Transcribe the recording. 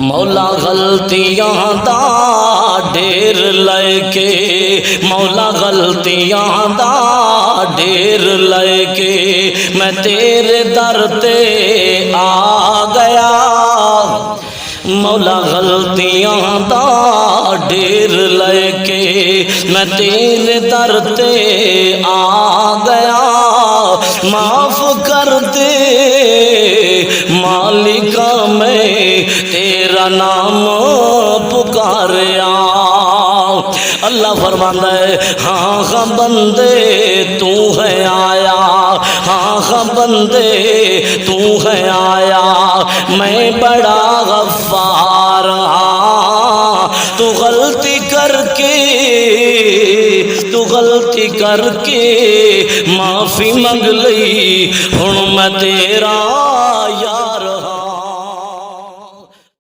مولا غلطیاں دا ڈھیر لے کے، مولا غلطیاں دا ڈھیر لے کے میں تیرے در تے آ گیا، مولا غلطیاں دا ڈھیر لے کے میں تیرے در تے آ گیا، معاف کر دے مالکا میں تیرا نام پکاریا۔ اللہ فرماتا ہے ہاں ہاں بندے تو ہے آیا، ہاں ہاں بندے تو ہے آیا، میں بڑا غفار ہاں، تو غلطی کر کے معافی منگ لئی، ہن میں تیرا